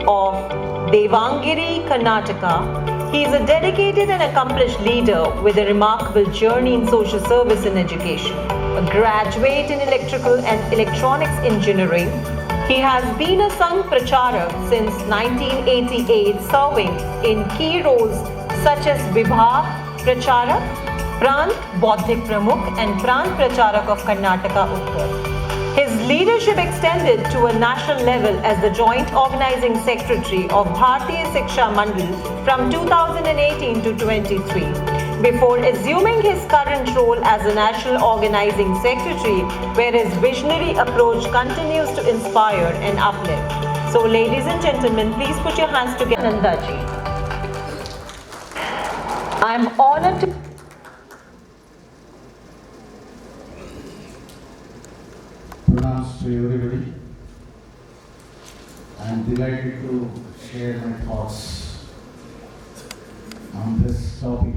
of Devangiri, Karnataka. He is a dedicated and accomplished leader with a remarkable journey in social service and education. A graduate in electrical and electronics engineering, he has been a Sangh Pracharak since 1988, serving in key roles such as Vibha Pracharak, Prant Bauddhik Pramukh and Prant Pracharak of Karnataka Uttar. His leadership extended to a national level as the Joint Organizing Secretary of Bharatiya Shiksha Mandal from 2018 to 23, before assuming his current role as a National Organizing Secretary, where his visionary approach continues to inspire and uplift. So, ladies and gentlemen, please put your hands together. Nandaji. I am honored to Pronouns to everybody. I am delighted to share my thoughts on this topic.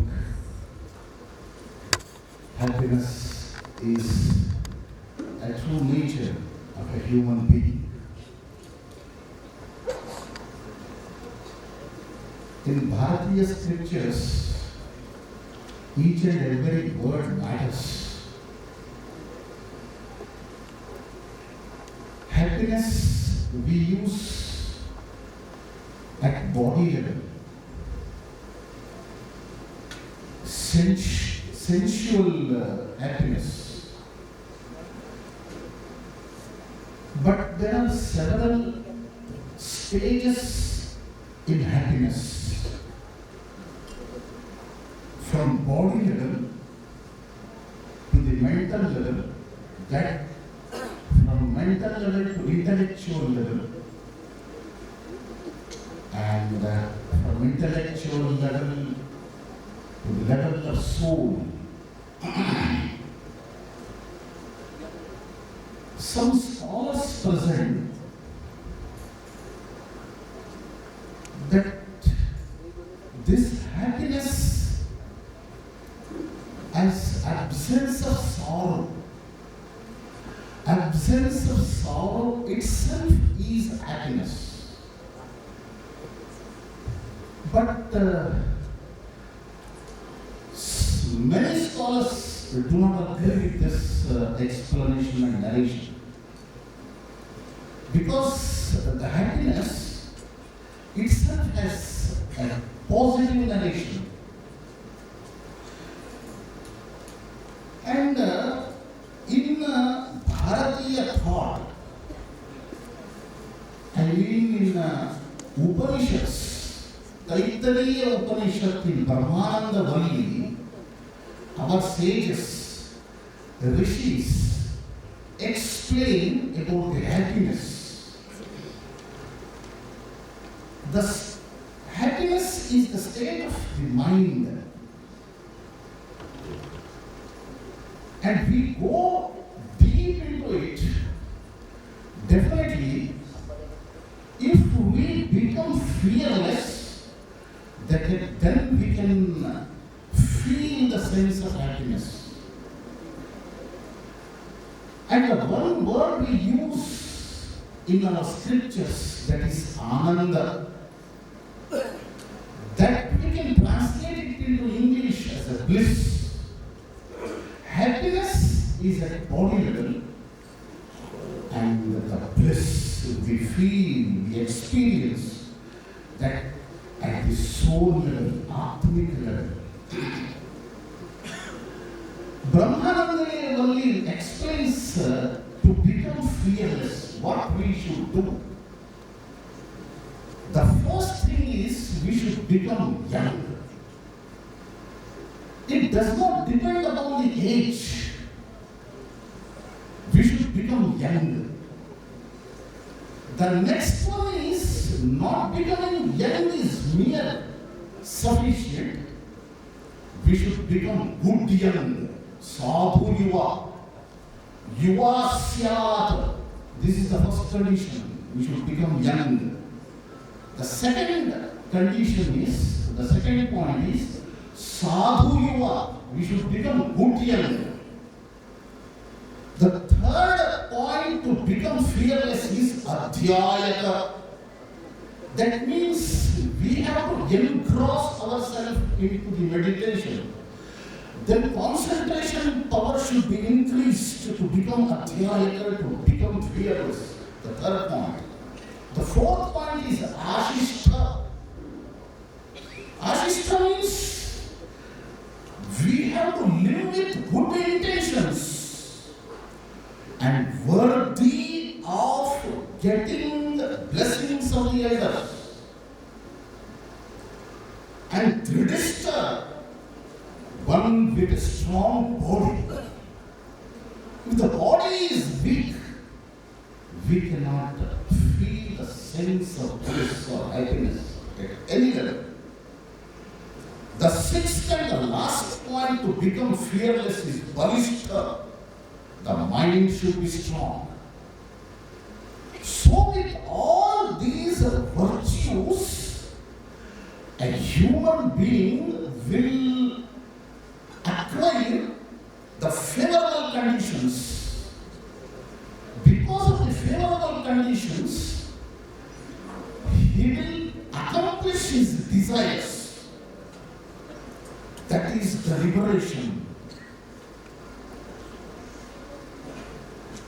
Happiness is a true nature of a human being. In Bharatiya scriptures, each and every word matters. Happiness we use at body level, sensual happiness. But there are several stages in happiness. From body level to the mental level, that from mental level to intellectual level, and from intellectual level to the level of soul. Some scholars present that this happiness as absence of sorrow. Absence of sorrow itself is happiness. But many scholars do not agree with this explanation and narration. Because the happiness itself has a positive narration. And in Bharatiya thought, I mean in Upanishads, Taittiriya Upanishad in Brahmananda Valli, our sages, the rishis, explain about the happiness. The happiness is the state of the mind. And we go deep into it. Definitely, if we become fearless, then we can feel the sense of happiness. And the one word we use in our scriptures, that is Ananda, that we can translate it into English as a bliss. Happiness is at body level, and the bliss we feel, we experience that at the soul level, Atmic level. Brahmananda Valli explains to become fearless what we should do. The first thing is we should become young. It does not depend upon the age. We should become young. The next one is not becoming young is mere sufficient. We should become good young. Sadhu yuva. Yuva syat. This is the first condition. We should become young. The second condition is, the second point is, Sadhu yuva, we should become good young. The third point to become fearless is adhyayaka. That means we have to engross ourselves into the meditation. Then concentration power should be increased to become adhyayaka, to become fearless. The third point. The fourth point is ashishta. Ashishta means we have to live with good intentions and worthy of getting the blessings of the others. And Dridishta, one with a strong body. If the body is weak, we cannot feel the sense of bliss or happiness at any level. The sixth and the last point to become fearless is balishta. The mind should be strong. So with all these virtues, a human being will acquire the favorable conditions. Because of the favorable conditions, he will accomplish his desires. That is the liberation.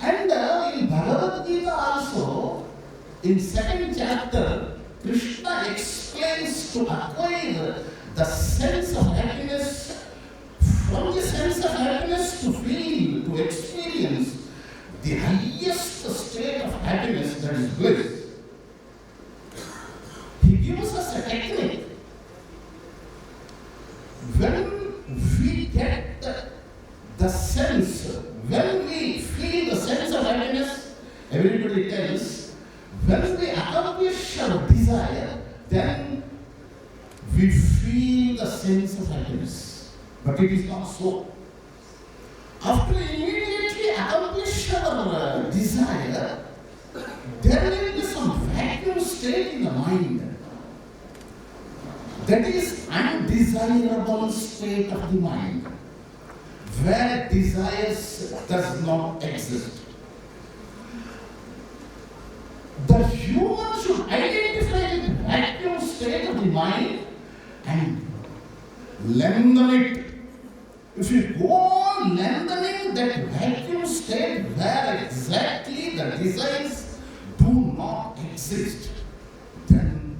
And in Bhagavad Gita also, in second chapter, Krishna explains to acquire the sense of happiness, from the sense of happiness to feel, to experience the highest state of happiness, that is bliss. He gives us a technique. When we get the sense, when we feel the sense of happiness, everybody tells, when we accomplish our desire, then we feel the sense of happiness. But it is not so. After immediately accomplish our desire, there will be some vacuum state in the mind. That is undesirable state of the mind, where desires does not exist. The human should identify the vacuum state of the mind and lengthen it. If you go on lengthening that vacuum state where exactly the desires do not exist, then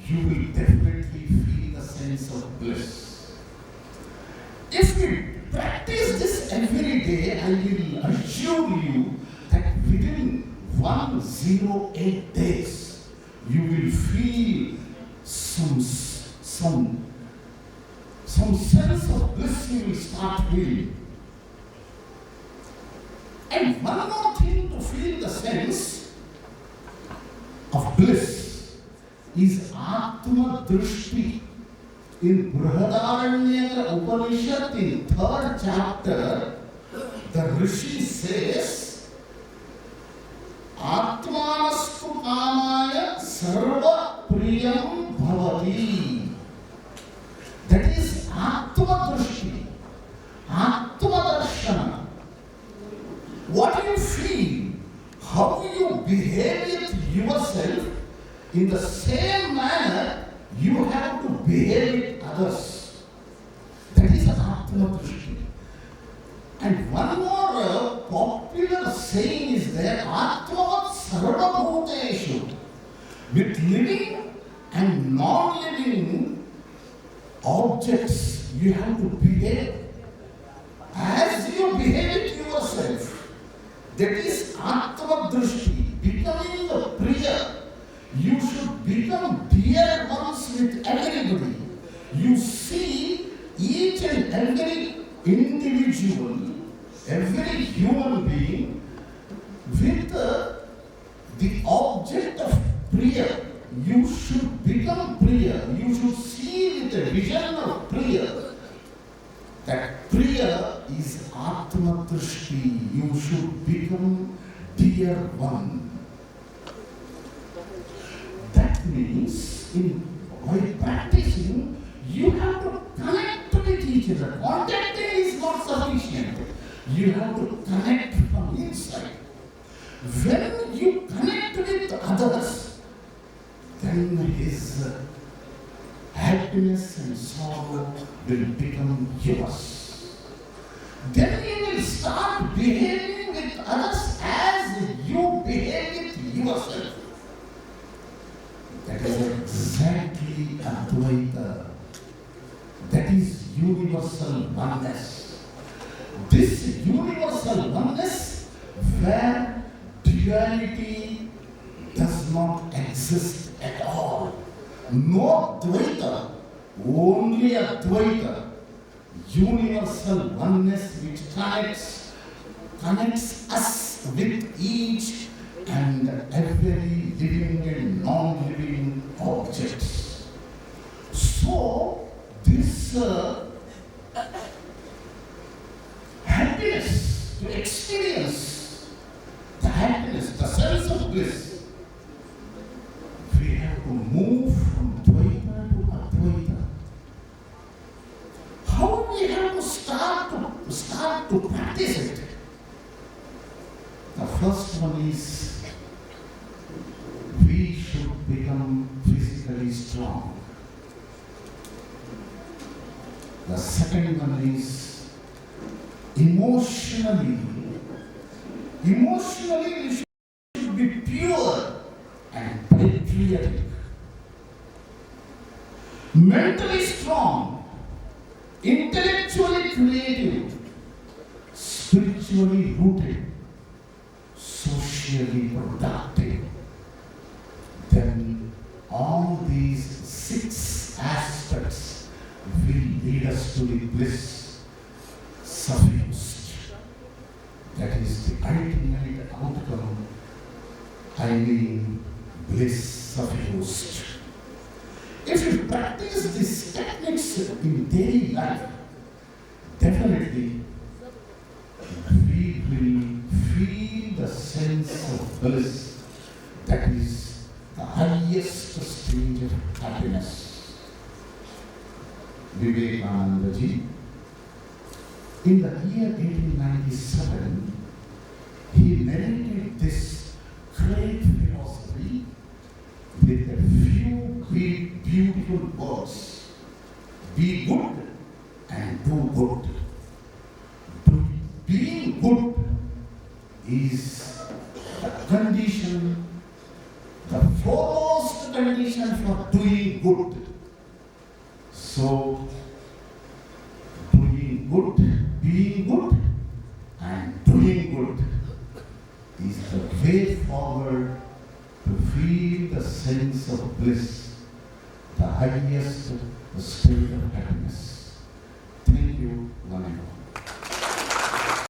you will definitely feel the sense of bliss. If we practice this every day, I will assure you that within 108 days, you will feel some sense of bliss you will start feeling. And one more thing to feel the sense of bliss is Atma Drishti. In Brihadaranyaka Upanishad, in 3rd chapter, the Rishi says, Atmanastu kamaya sarva priyam bhavati. That is Atma Drishti, Atma Darshana. What you feel, how you behave with yourself, in the same manner you have to behave with others. That is Atma Drishti. And one more popular saying is there, Atma Sarva Bhuteshu. With living and non-living objects, you have to behave as you behave with yourself. That is Atma Drishti, becoming a Priya. You should become dear ones with everybody. You see each and every individual, every human being with the object of Priya. You should become Priya. You should see with the vision of Priya. That Priya is Atma Drishti. You should become dear one. That means, while practicing, you have to connect with each other. Contacting is not sufficient. You have to connect from inside. When you connect with others, then is happiness and sorrow will become yours. Then you will start behaving with others as you behave with yourself. That is exactly Advaita. That is universal oneness. This universal oneness where duality does not exist at all. No Dvaita, only Advaita. Universal oneness which connects us with each and every living and non-living objects. So, this happiness, to experience the happiness, the sense of bliss, we have to move from Dvaita to Advaita. How we have to start to practice it? The first one is we should become physically strong. The second one is emotionally we should be pure and patriotic. Mentally strong, intellectually creative, spiritually rooted, socially productive. Then all these 6 aspects will lead us to the bliss suffused. That is the ultimate outcome. I mean, bliss suffused. If you practice these techniques in daily life, definitely we will feel the sense of bliss. That is the highest stage of happiness. Vivekananda ji, in the year 1897, he narrated this great philosophy with a few beautiful words. Be good and do good. Being good is the condition, the foremost condition for doing good. So, doing good, being good, and doing good is the way forward to feel the sense of bliss, the highest state of happiness.